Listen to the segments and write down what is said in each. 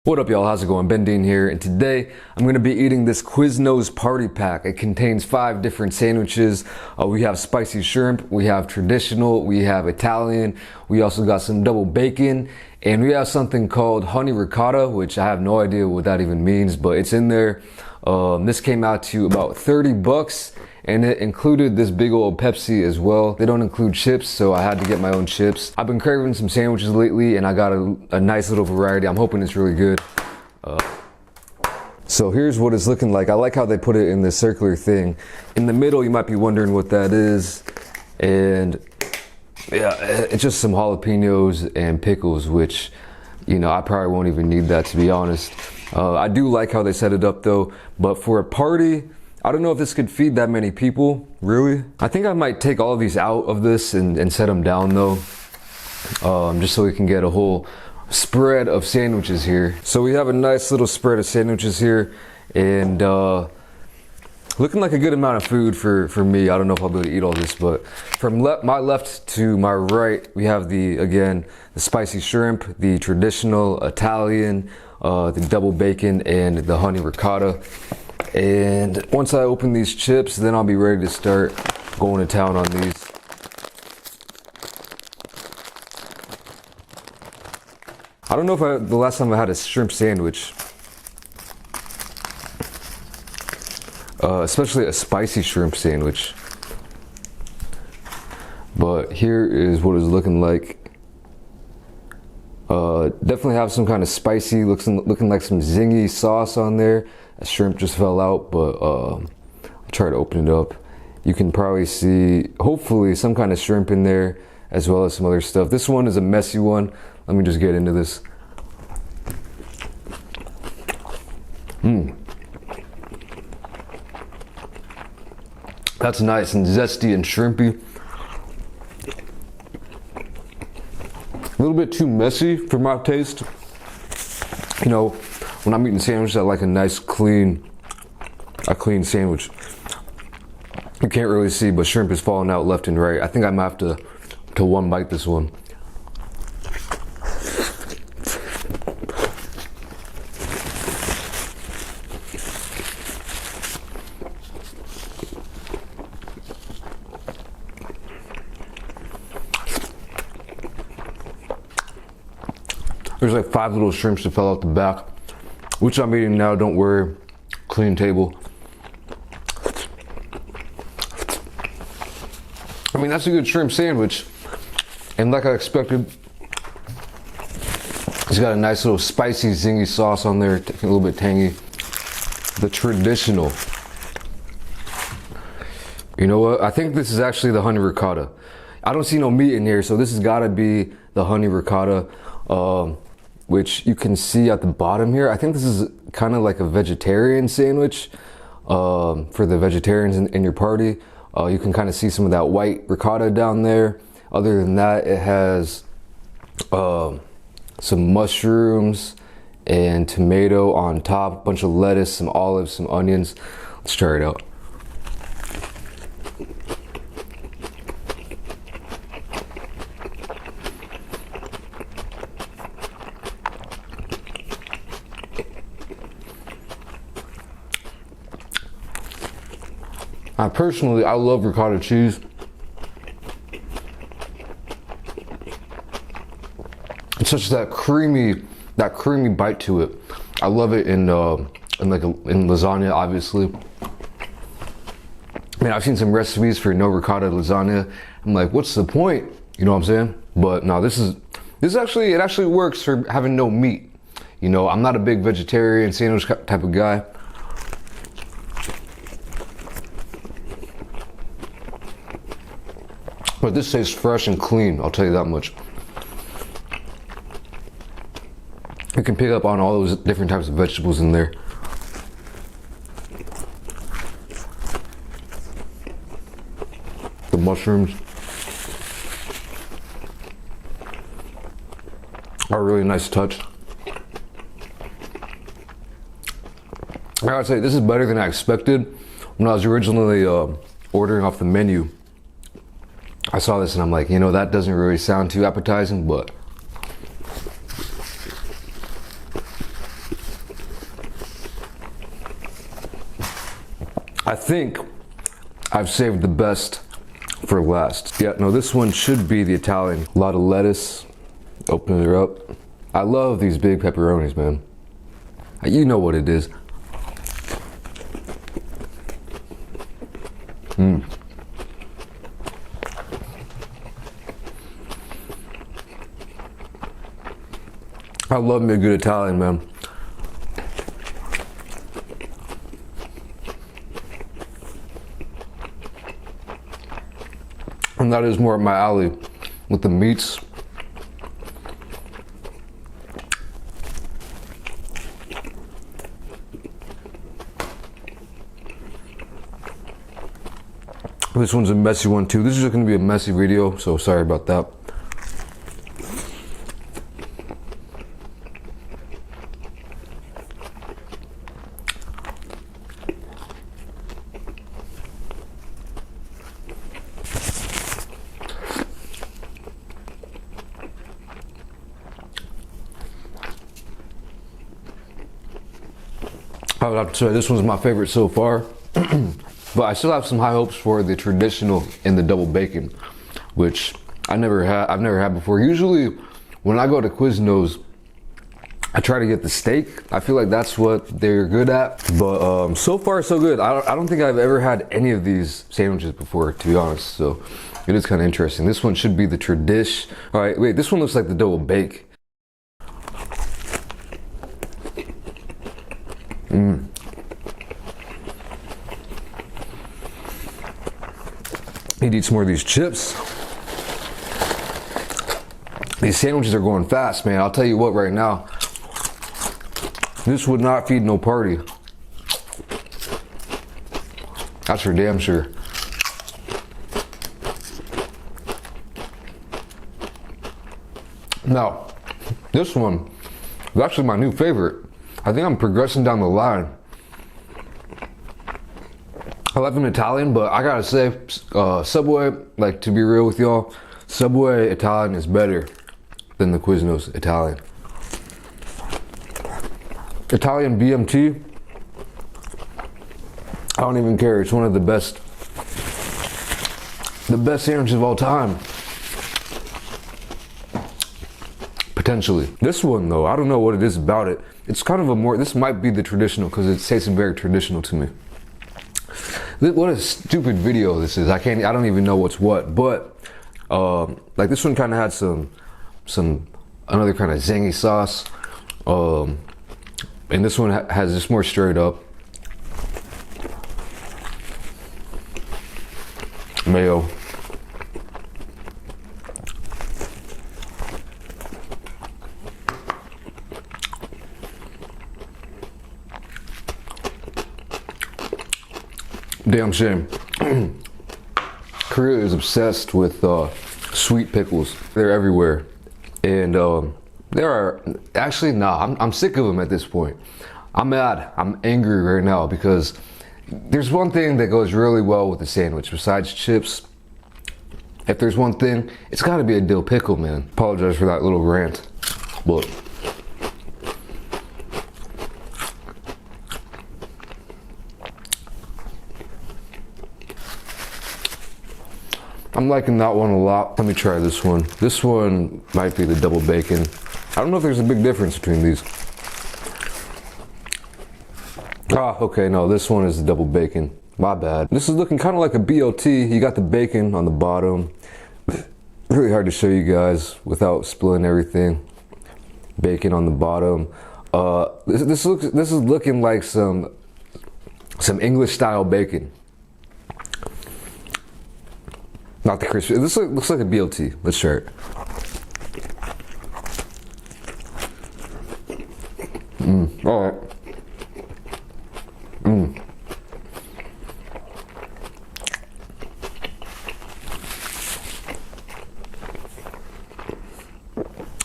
What up, y'all? How's it going? BenDeen here, and today I'm going to be eating this Quiznos party pack. It contains 5 different sandwiches. We have spicy shrimp, we have traditional, we have Italian, we also got some double bacon, and we have something called honey ricotta, which I have no idea what that even means, but it's in there. This came out to about 30 bucks. And it included this big old Pepsi as well. They don't include chips, so I had to get my own chips. I've been craving some sandwiches lately, and I got a nice little variety. I'm hoping it's really good. So here's what it's looking like. I like how they put it in this circular thing. In the middle, you might be wondering what that is. And yeah, it's just some jalapenos and pickles, which, you know, I probably won't even need that, to be honest. I do like how they set it up though, but for a party, I don't know if this could feed that many people, really. I think I might take all of these out of this and set them down though, just so we can get a whole spread of sandwiches here. So we have a nice little spread of sandwiches here, and looking like a good amount of food for me. I don't know if I'll be able to eat all this, but from my left to my right, we have the spicy shrimp, the traditional Italian, the double bacon, and the honey ricotta. And once I open these chips, then I'll be ready to start going to town on these. I don't know if the last time I had a shrimp sandwich, especially a spicy shrimp sandwich. But here is what it's looking like. Definitely have some kind of spicy, looking like some zingy sauce on there. A shrimp just fell out, but I'll try to open it up. You can probably see, hopefully, some kind of shrimp in there, as well as some other stuff. This one is a messy one. Let me just get into this. That's nice and zesty and shrimpy. A little bit too messy for my taste. You know, when I'm eating sandwiches, I like a nice clean sandwich. You can't really see, but shrimp is falling out left and right. I think I might have to one bite this one. There's like 5 little shrimps that fell out the back, which I'm eating now, don't worry. Clean table. I mean, that's a good shrimp sandwich. And like I expected, it's got a nice little spicy, zingy sauce on there, a little bit tangy. The traditional. You know what? I think this is actually the honey ricotta. I don't see no meat in here, so this has gotta be the honey ricotta. Which you can see at the bottom here. I think this is kind of like a vegetarian sandwich for the vegetarians in your party. You can kind of see some of that white ricotta down there. Other than that, it has some mushrooms and tomato on top, a bunch of lettuce, some olives, some onions. Let's try it out. I love ricotta cheese. It's such that creamy bite to it. I love it in lasagna, obviously. I mean, I've seen some recipes for no ricotta lasagna. I'm like, what's the point? You know what I'm saying? But no, it actually works for having no meat. You know, I'm not a big vegetarian sandwich type of guy. But this tastes fresh and clean, I'll tell you that much. You can pick up on all those different types of vegetables in there. The mushrooms are a really nice touch. I gotta say, this is better than I expected. When I was originally ordering off the menu, I saw this and I'm like, you know, that doesn't really sound too appetizing, but I think I've saved the best for last. Yeah, no, this one should be the Italian. A lot of lettuce. Open it up. I love these big pepperonis, man. You know what it is. I love me a good Italian, man. And that is more up my alley with the meats. This one's a messy one too. This is going to be a messy video, so sorry about that. I would have to say this one's my favorite so far. But I still have some high hopes for the traditional and the double bacon, which I've never had before. Usually when I go to Quiznos, I try to get the steak. I feel like that's what they're good at. But so far so good. I don't think I've ever had any of these sandwiches before, to be honest. So it is kind of interesting. This one should be the tradish. All right, wait, this one looks like the double bake. Need to eat some more of these chips. These sandwiches are going fast, man. I'll tell you what right now. This would not feed no party. That's for damn sure. Now, this one is actually my new favorite. I think I'm progressing down the line. I love an Italian, but I gotta say, Subway, like to be real with y'all, Subway Italian is better than the Quiznos Italian. Italian BMT, I don't even care. It's one of the best sandwiches of all time. Potentially. This one though, I don't know what it is about it. It's kind of a more, this might be the traditional because it tastes very traditional to me. What a stupid video this is. I don't even know what's what, but like this one kind of had another kind of zangy sauce, and this one has just more straight up mayo. Damn shame. Korea is obsessed with sweet pickles. They're everywhere. And there are, actually, nah, I'm sick of them at this point. I'm mad, I'm angry right now because there's one thing that goes really well with the sandwich besides chips. If there's one thing, it's gotta be a dill pickle, man. Apologize for that little rant, but I'm liking that one a lot. Let me try this one. This one might be the double bacon. I don't know if there's a big difference between these. Ah, okay, no, this one is the double bacon. My bad. This is looking kind of like a BLT. You got the bacon on the bottom. Really hard to show you guys without spilling everything. Bacon on the bottom. This is looking like some English style bacon. Not the crispy. This looks like a BLT. Let's try it. All right.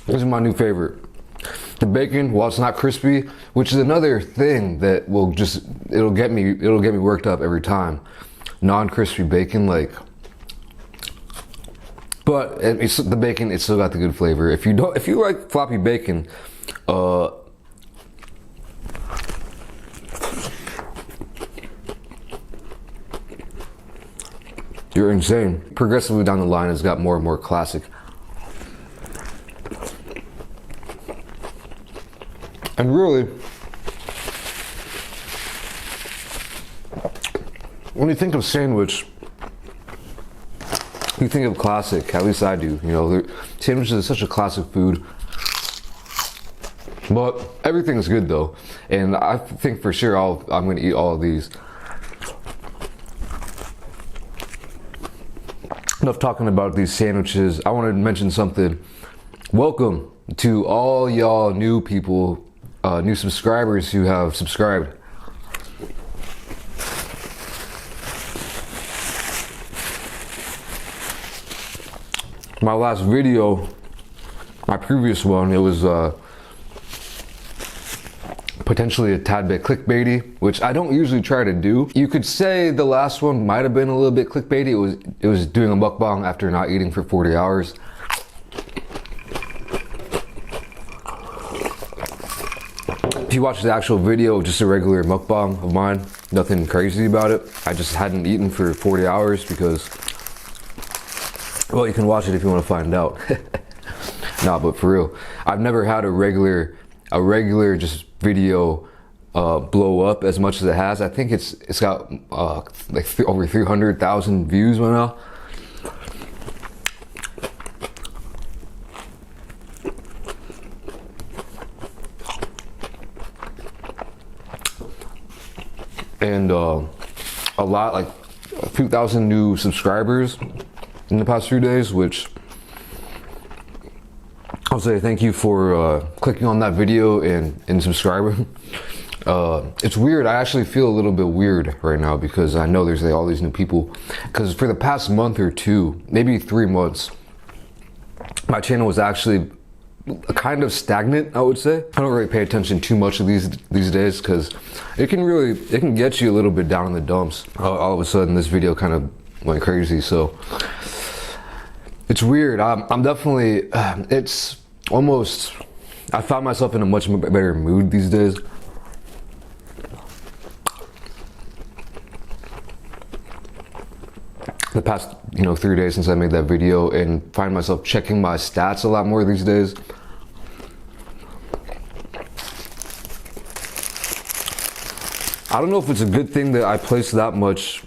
This is my new favorite. The bacon, while it's not crispy, which is another thing that will it'll get me worked up every time. Non-crispy bacon, like. But the bacon, it's still got the good flavor. If you like floppy bacon, You're insane. Progressively down the line, it's got more and more classic. And really, when you think of sandwich, you think of classic. At least I do. You know, sandwiches is such a classic food. But everything's good though, and I think for sure I'm going to eat all of these. Enough talking about these sandwiches. I wanted to mention something. Welcome to all y'all new people, new subscribers who have subscribed. My last video, my previous one, it was potentially a tad bit clickbaity, which I don't usually try to do. You could say the last one might have been a little bit clickbaity. It was doing a mukbang after not eating for 40 hours. If you watch the actual video, just a regular mukbang of mine, nothing crazy about it. I just hadn't eaten for 40 hours because, well, you can watch it if you want to find out. Nah, but for real, I've never had a regular just video blow up as much as it has. I think it's got like over 300,000 views by now. And a lot, like a few thousand new subscribers in the past few days, which I'll say thank you for clicking on that video and subscribing. It's weird. I actually feel a little bit weird right now because I know there's like all these new people. Because for the past month or two, maybe 3 months, my channel was actually kind of stagnant, I would say. I don't really pay attention too much to these days because it can get you a little bit down in the dumps. All of a sudden, this video kind of went crazy. So it's weird. I'm definitely, it's almost, I found myself in a much better mood these days. The past, 3 days since I made that video, and find myself checking my stats a lot more these days. I don't know if it's a good thing that I place that much,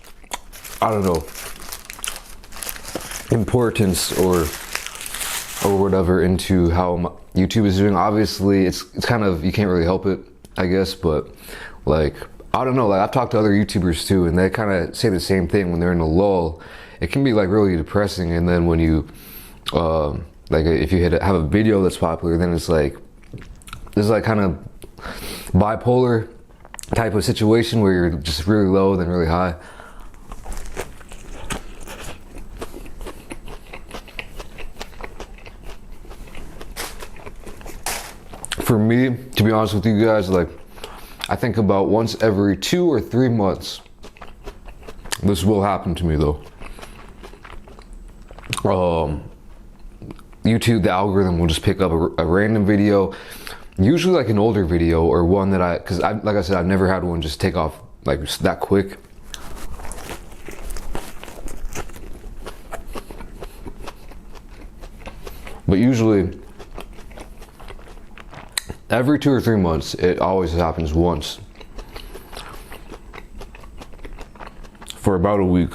I don't know, importance or whatever into how YouTube is doing. Obviously, it's kind of, you can't really help it, I guess, but like, I don't know, like I've talked to other YouTubers too, and they kind of say the same thing when they're in a lull. It can be like really depressing, and then when you, like if you have a video that's popular, then it's like, this is like kind of bipolar type of situation where you're just really low, then really high. For me, to be honest with you guys, like I think about once every 2 or 3 months, this will happen to me though. YouTube, the algorithm will just pick up a random video, usually like an older video or one that like I said, I've never had one just take off like that quick. But usually, every 2 or 3 months, it always happens once. For about a week,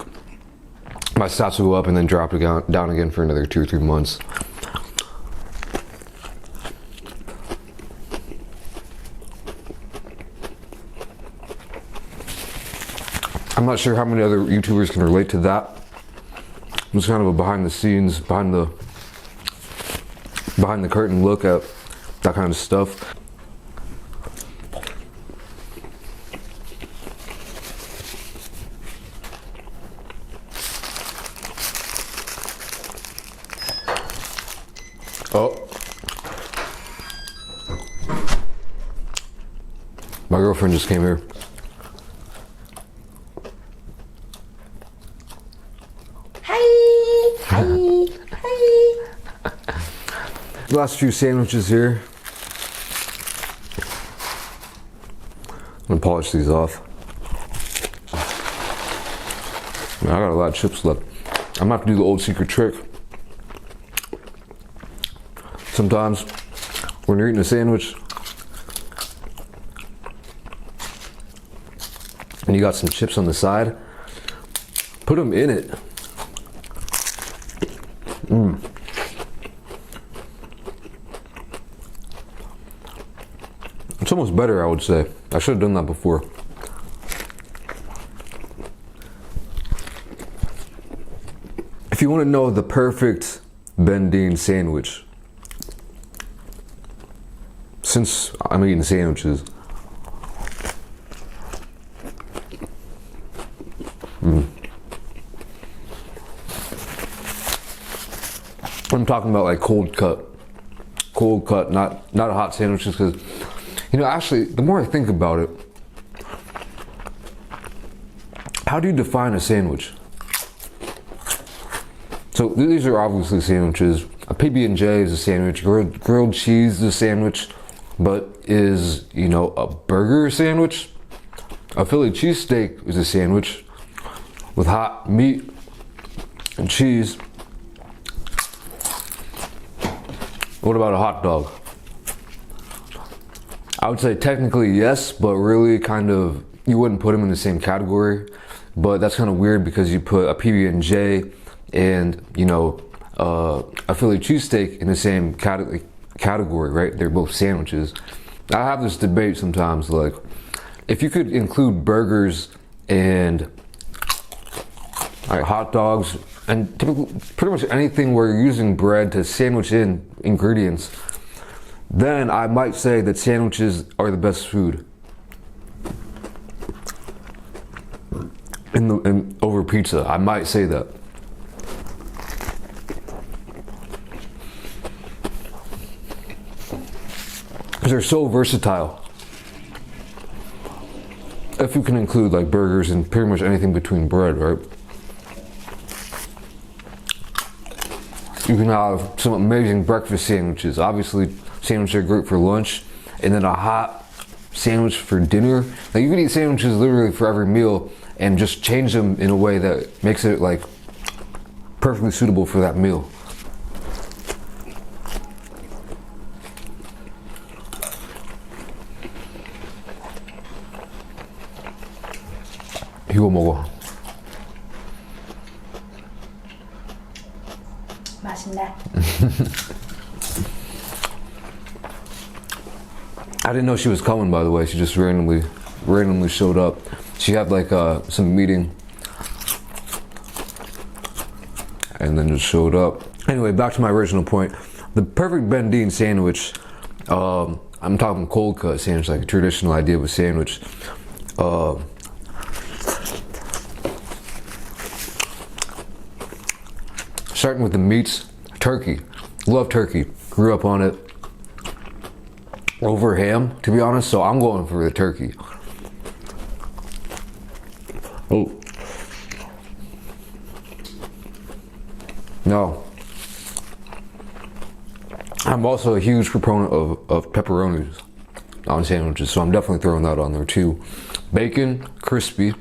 my stats will go up and then drop down again for another 2 or 3 months. I'm not sure how many other YouTubers can relate to that. It's kind of a behind the scenes, behind the curtain look at that kind of stuff. Oh, my girlfriend just came here. Last few sandwiches here. I'm gonna polish these off. Man, I got a lot of chips left. I'm gonna have to do the old secret trick. Sometimes when you're eating a sandwich and you got some chips on the side, put them in it. It's almost better, I would say. I should have done that before. If you want to know the perfect BenDeen sandwich, since I'm eating sandwiches, I'm talking about like cold cut, not hot sandwiches, because you know, actually, the more I think about it, how do you define a sandwich? So these are obviously sandwiches. A PB&J is a sandwich. Grilled cheese is a sandwich. But is, you know, a burger a sandwich? A Philly cheesesteak is a sandwich with hot meat and cheese. What about a hot dog? I would say technically yes, but really kind of, you wouldn't put them in the same category. But that's kind of weird because you put a PB&J and, you know, a Philly cheesesteak in the same category, right? They're both sandwiches. I have this debate sometimes, like, if you could include burgers and like hot dogs and pretty much anything where you're using bread to sandwich in ingredients, then I might say that sandwiches are the best food over pizza. I might say that. Because they're so versatile. If you can include like burgers and pretty much anything between bread, right? You can have some amazing breakfast sandwiches. Obviously, sandwiches are great for lunch, and then a hot sandwich for dinner. Like, you can eat sandwiches literally for every meal and just change them in a way that makes it like perfectly suitable for that meal. 이거 먹어. 맛있네. I didn't know she was coming, by the way. She just randomly showed up. She had like some meeting and then just showed up. Anyway, back to my original point. The perfect BenDeen sandwich, I'm talking cold cut sandwich, like a traditional idea of a sandwich. Starting with the meats, turkey. Love turkey. Grew up on it. Over ham, to be honest, so I'm going for the turkey. Oh. No. I'm also a huge proponent of pepperonis on sandwiches, so I'm definitely throwing that on there too. Bacon, crispy.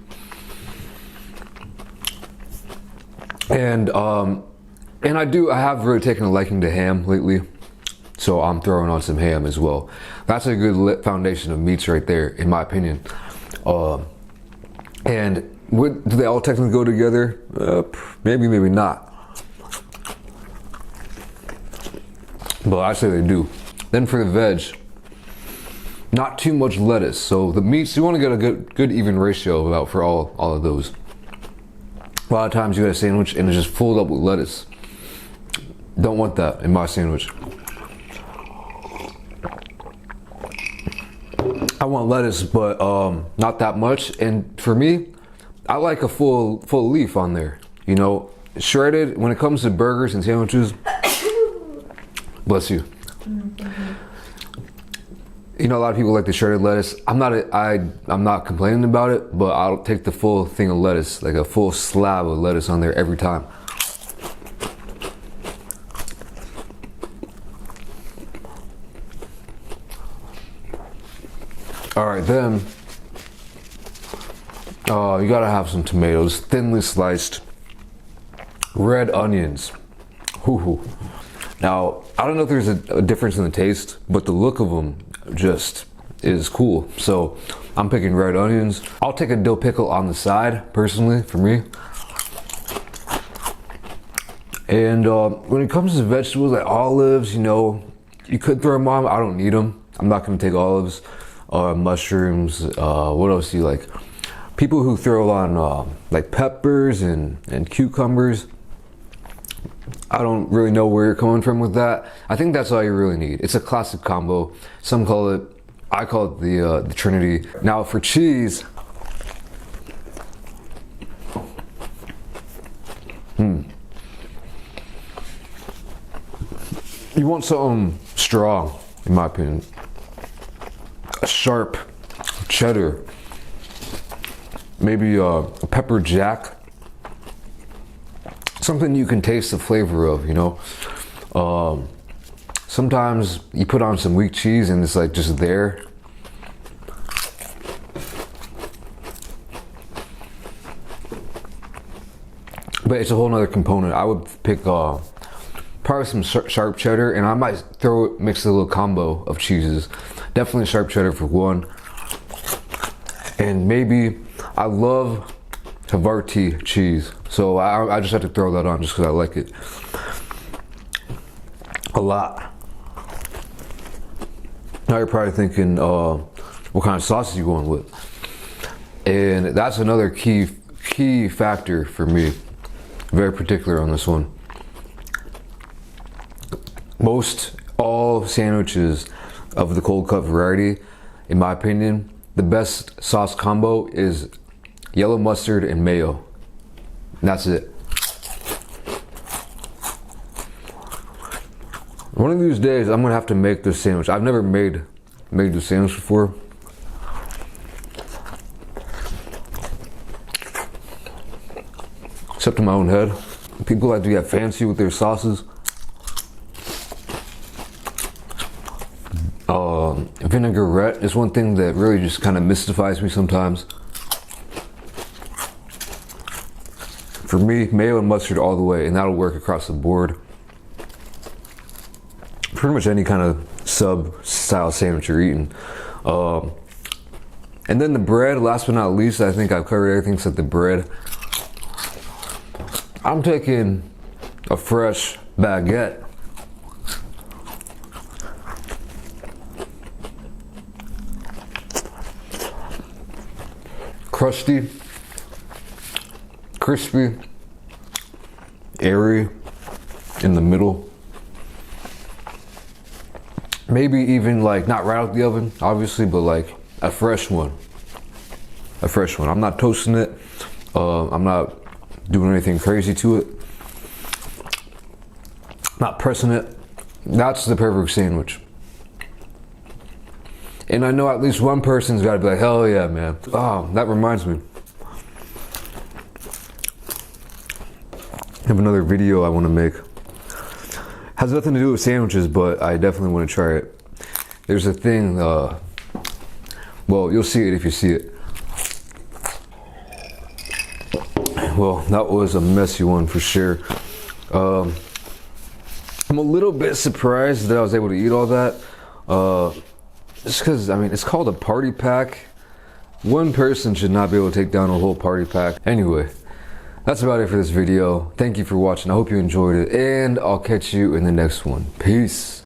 And I have really taken a liking to ham lately, so I'm throwing on some ham as well. That's a good foundation of meats right there, in my opinion. And do they all technically go together? Maybe, maybe not. But I say they do. Then for the veg, not too much lettuce. So the meats, you want to get a good even ratio about for all of those. A lot of times you get a sandwich and it's just filled up with lettuce. Don't want that in my sandwich. I want lettuce, but not that much. And for me, I like a full leaf on there. You know, shredded. When it comes to burgers and sandwiches, bless you. You know, a lot of people like the shredded lettuce. I'm not complaining about it, but I'll take the full thing of lettuce, like a full slab of lettuce on there every time. All right, then you gotta have some tomatoes, thinly sliced. Red onions. Hoo-hoo. Now, I don't know if there's a difference in the taste, but the look of them just is cool. So I'm picking red onions. I'll take a dill pickle on the side, personally, for me. And when it comes to vegetables like olives, you know, you could throw them on. I don't need them. I'm not gonna take olives, mushrooms. What else do you like? People who throw on like peppers and cucumbers. I don't really know where you're coming from with that. I think that's all you really need. It's a classic combo. Some call it, I call it the Trinity. Now for cheese, you want something strong, in my opinion. A sharp cheddar, maybe a pepper jack. Something you can taste the flavor of, you know. Sometimes you put on some weak cheese and it's like just there. But it's a whole nother component. I would pick probably some sharp cheddar, and I might mix a little combo of cheeses. Definitely sharp cheddar for one. And maybe, I love Havarti cheese. So I just have to throw that on just because I like it a lot. Now you're probably thinking, what kind of sauce are you going with? And that's another key factor for me. Very particular on this one. Most all sandwiches of the cold cut variety, in my opinion, the best sauce combo is yellow mustard and mayo. And that's it. One of these days, I'm gonna have to make this sandwich. I've never made this sandwich before. Except in my own head. People like to get fancy with their sauces. Vinaigrette is one thing that really just kind of mystifies me sometimes. For me, mayo and mustard all the way, and that'll work across the board. Pretty much any kind of sub-style sandwich you're eating. And then the bread, last but not least, I think I've covered everything except the bread. I'm taking a fresh baguette. Crusty, crispy, airy in the middle. Maybe even like not right out the oven, obviously, but like a fresh one. A fresh one. I'm not toasting it. I'm not doing anything crazy to it. Not pressing it. That's the perfect sandwich. And I know at least one person's got to be like, hell yeah, man. Oh, that reminds me. I have another video I want to make. Has nothing to do with sandwiches, but I definitely want to try it. There's a thing, well, you'll see it if you see it. Well, that was a messy one for sure. I'm a little bit surprised that I was able to eat all that. Just because, I mean, it's called a party pack. One person should not be able to take down a whole party pack. Anyway, that's about it for this video. Thank you for watching. I hope you enjoyed it, and I'll catch you in the next one. Peace.